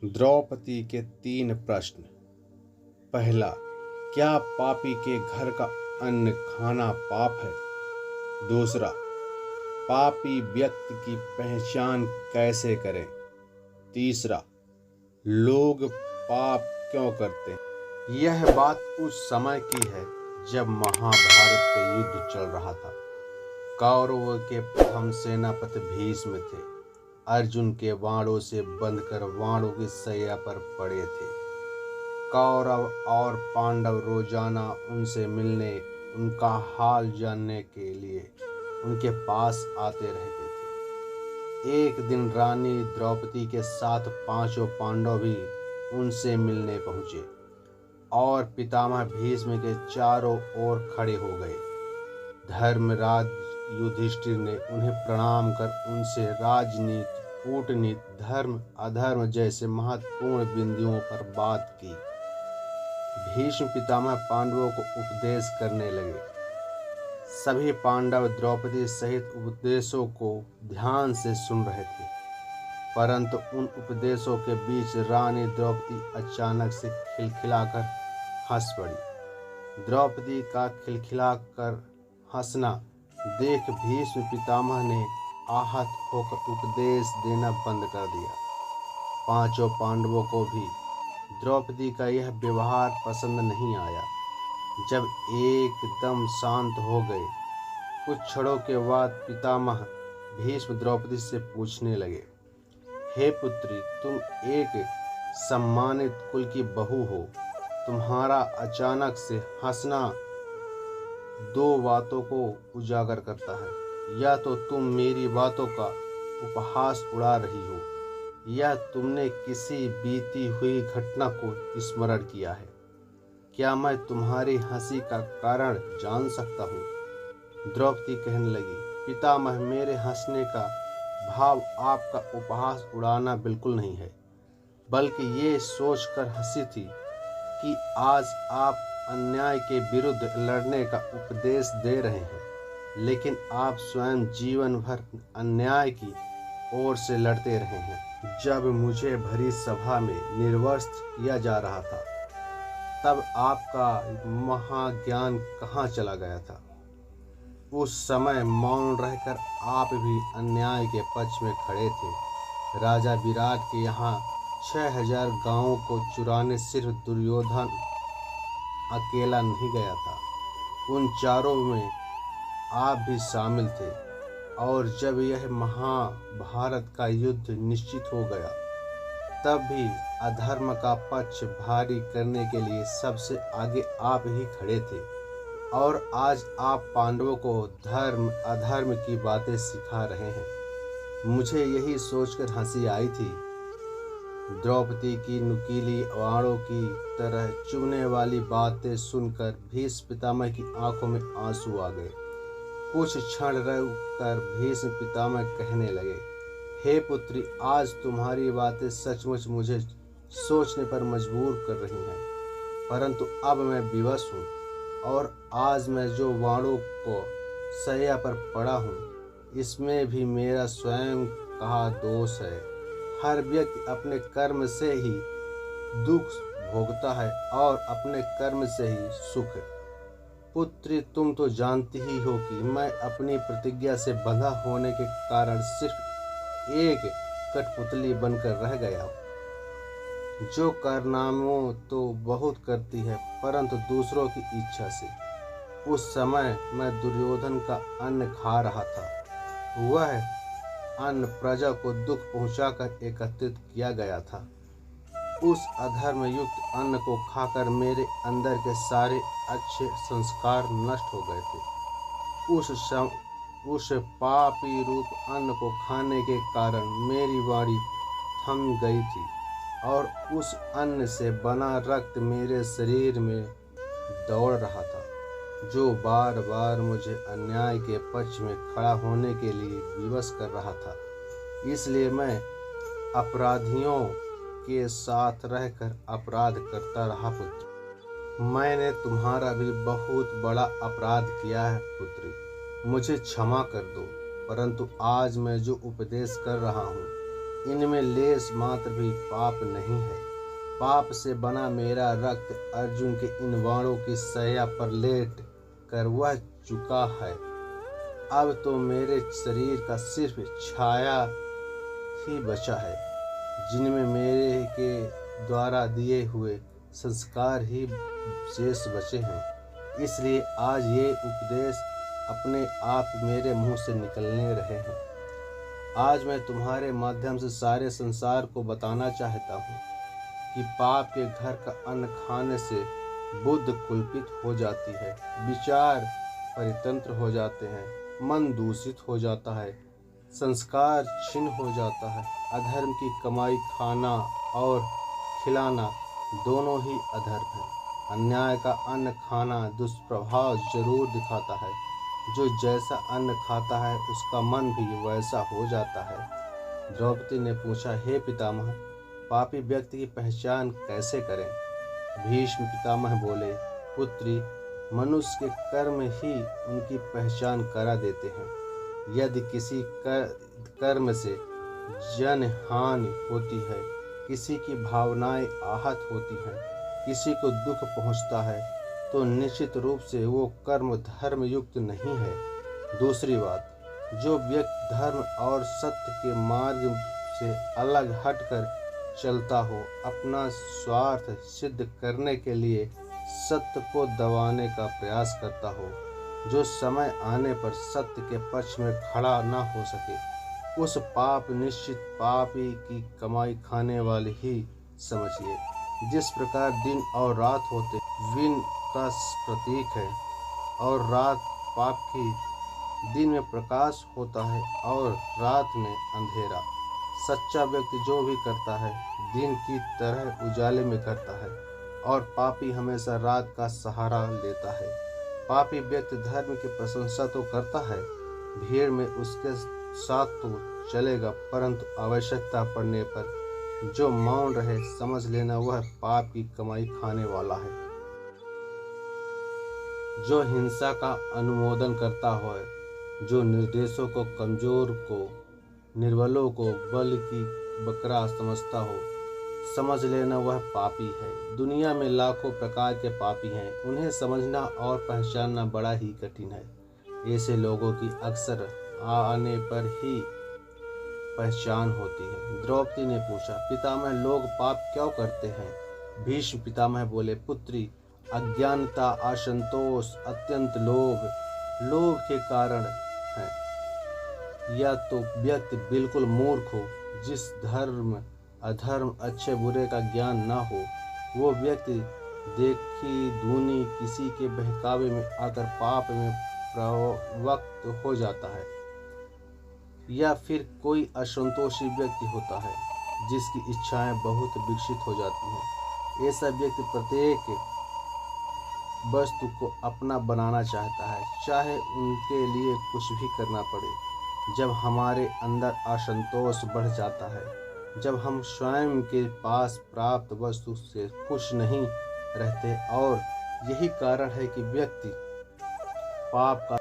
द्रौपदी के 3 प्रश्न। पहला, क्या पापी के घर का अन्न खाना पाप है? दूसरा, पापी व्यक्ति की पहचान कैसे करें? तीसरा, लोग पाप क्यों करते हैं? यह बात उस समय की है जब महाभारत का युद्ध चल रहा था। कौरवों के प्रथम सेनापति भीष्म थे। अर्जुन के बाणों से बंधकर बाणों की सैया पर पड़े थे। कौरव और पांडव रोजाना उनसे मिलने, उनका हाल जानने के लिए उनके पास आते रहते थे। एक दिन रानी द्रौपदी के साथ 5 पांडव भी उनसे मिलने पहुंचे और पितामह भीष्म के चारों ओर खड़े हो गए। धर्मराज युधिष्ठिर ने उन्हें प्रणाम कर उनसे राजनीति, कूटनीति, धर्म अधर्म जैसे महत्वपूर्ण बिंदुओं पर बात की। भीष्म पितामह पांडवों को उपदेश करने लगे। सभी पांडव द्रौपदी सहित उपदेशों को ध्यान से सुन रहे थे, परंतु उन उपदेशों के बीच रानी द्रौपदी अचानक से खिलखिलाकर हंस पड़ी। द्रौपदी का खिलखिलाकर हंसना देख भीष्म पितामह ने आहत होकर उपदेश देना बंद कर दिया। 5 पांडवों को भी द्रौपदी का यह व्यवहार पसंद नहीं आया। जब एकदम शांत हो गए, कुछ क्षणों के बाद पितामह भीष्म द्रौपदी से पूछने लगे, हे पुत्री, तुम एक सम्मानित कुल की बहू हो। तुम्हारा अचानक से हंसना 2 बातों को उजागर करता है। या तो तुम मेरी बातों का उपहास उड़ा रही हो, या तुमने किसी बीती हुई घटना को स्मरण किया है। क्या मैं तुम्हारी हंसी का कारण जान सकता हूँ? द्रौपदी कहने लगी, पितामह, मेरे हंसने का भाव आपका उपहास उड़ाना बिल्कुल नहीं है, बल्कि ये सोचकर हंसी थी कि आज आप अन्याय के विरुद्ध लड़ने का उपदेश दे रहे हैं, लेकिन आप स्वयं जीवन भर अन्याय की ओर से लड़ते रहे हैं। जब मुझे भरी सभा में निर्वस्त्र किया जा रहा था, तब आपका महाज्ञान कहाँ चला गया था? उस समय मौन रहकर आप भी अन्याय के पक्ष में खड़े थे। राजा विराट के यहाँ 6000 गांवों को चुराने सिर्फ दुर्योधन अकेला नहीं गया था, उन चारों में आप भी शामिल थे। और जब यह महाभारत का युद्ध निश्चित हो गया, तब भी अधर्म का पक्ष भारी करने के लिए सबसे आगे आप ही खड़े थे। और आज आप पांडवों को धर्म अधर्म की बातें सिखा रहे हैं। मुझे यही सोचकर हंसी आई थी। द्रौपदी की नुकीली बाणों की तरह चुभने वाली बातें सुनकर भीष्म पितामह की आंखों में आंसू आ गए। कुछ क्षण रहकर भीष्म पितामह कहने लगे, हे पुत्री, आज तुम्हारी बातें सचमुच मुझे सोचने पर मजबूर कर रही हैं, परंतु अब मैं विवश हूँ और आज मैं जो बाणों को सैया पर पड़ा हूँ, इसमें भी मेरा स्वयं का दोष है। हर व्यक्ति अपने कर्म से ही दुख भोगता है और अपने कर्म से ही सुख। पुत्री, तुम तो जानती ही हो कि मैं अपनी प्रतिज्ञा से बंधा होने के कारण सिर्फ एक कठपुतली बनकर रह गया हूँ, जो कारनामों तो बहुत करती है, परंतु दूसरों की इच्छा से। उस समय मैं दुर्योधन का अन्न खा रहा था। वह अन्न प्रजा को दुख पहुंचाकर एकत्रित किया गया था। उस अधर्म युक्त अन्न को खाकर मेरे अंदर के सारे अच्छे संस्कार नष्ट हो गए थे। उस पापी रूप अन्न को खाने के कारण मेरी वाणी थम गई थी और उस अन्न से बना रक्त मेरे शरीर में दौड़ रहा था, जो बार बार मुझे अन्याय के पक्ष में खड़ा होने के लिए विवश कर रहा था। इसलिए मैं अपराधियों के साथ रहकर अपराध करता रहा। पुत्र, मैंने तुम्हारा भी बहुत बड़ा अपराध किया है। पुत्री, मुझे क्षमा कर दो, परंतु आज मैं जो उपदेश कर रहा हूँ, इनमें लेस मात्र भी पाप नहीं है। पाप से बना मेरा रक्त अर्जुन के इन बाणों की सैया पर लेट कर वह चुका है। अब तो मेरे शरीर का सिर्फ छाया ही बचा है, जिनमें मेरे के द्वारा दिए हुए संस्कार ही शेष बचे हैं। इसलिए आज ये उपदेश अपने आप मेरे मुंह से निकलने रहे हैं। आज मैं तुम्हारे माध्यम से सारे संसार को बताना चाहता हूँ कि पाप के घर का अन्न खाने से बुद्धि कुल्पित हो जाती है, विचार परितंत्र हो जाते हैं, मन दूषित हो जाता है, संस्कार क्षीण हो जाता है। अधर्म की कमाई खाना और खिलाना दोनों ही अधर्म है। अन्याय का अन्न खाना दुष्प्रभाव जरूर दिखाता है। जो जैसा अन्न खाता है उसका मन भी वैसा हो जाता है। द्रौपदी ने पूछा, हे पितामह, पापी व्यक्ति की पहचान कैसे करें? भीष्म पितामह बोले, पुत्री, मनुष्य के कर्म ही उनकी पहचान करा देते हैं। यदि किसी कर्म से जन हानि होती है, किसी की भावनाएं आहत होती हैं, किसी को दुख पहुंचता है, तो निश्चित रूप से वो कर्म धर्म युक्त नहीं है। दूसरी बात, जो व्यक्ति धर्म और सत्य के मार्ग से अलग हटकर चलता हो, अपना स्वार्थ सिद्ध करने के लिए सत्य को दबाने का प्रयास करता हो, जो समय आने पर सत्य के पक्ष में खड़ा न हो सके, उस पाप निश्चित पापी की कमाई खाने वाले ही समझिए। जिस प्रकार दिन और रात होते दिन का प्रतीक है और रात पाप की, दिन में प्रकाश होता है और रात में अंधेरा। सच्चा व्यक्ति जो भी करता है दिन की तरह उजाले में करता है और पापी हमेशा रात का सहारा लेता है। पापी व्यक्ति धर्म की प्रशंसा तो करता है, भीड़ में उसके साथ तो चलेगा, परंतु आवश्यकता पड़ने पर जो मौन रहे, समझ लेना वह पाप की कमाई खाने वाला है। जो हिंसा का अनुमोदन करता हो, जो निर्दोषों को, कमजोर को, निर्बलों को बल की बकरा समझता हो, समझ लेना वह पापी है। दुनिया में लाखों प्रकार के पापी हैं, उन्हें समझना और पहचानना बड़ा ही कठिन है। ऐसे लोगों की अक्सर आने पर ही पहचान होती है। द्रौपदी ने पूछा, पितामह, लोग पाप क्यों करते हैं? भीष्म पितामह बोले, पुत्री, अज्ञानता, असंतोष, अत्यंत लोभ के कारण है। या तो व्यक्ति बिल्कुल मूर्ख हो, जिस धर्म अधर्म अच्छे बुरे का ज्ञान न हो, वो व्यक्ति देखी धुनी किसी के बहकावे में आकर पाप में प्रवृत्त हो जाता है। या फिर कोई असंतोषी व्यक्ति होता है जिसकी इच्छाएं बहुत विकसित हो जाती हैं। ऐसा व्यक्ति प्रत्येक वस्तु को अपना बनाना चाहता है, चाहे उनके लिए कुछ भी करना पड़े। जब हमारे अंदर असंतोष बढ़ जाता है, जब हम स्वयं के पास प्राप्त वस्तु से खुश नहीं रहते, और यही कारण है कि व्यक्ति पाप का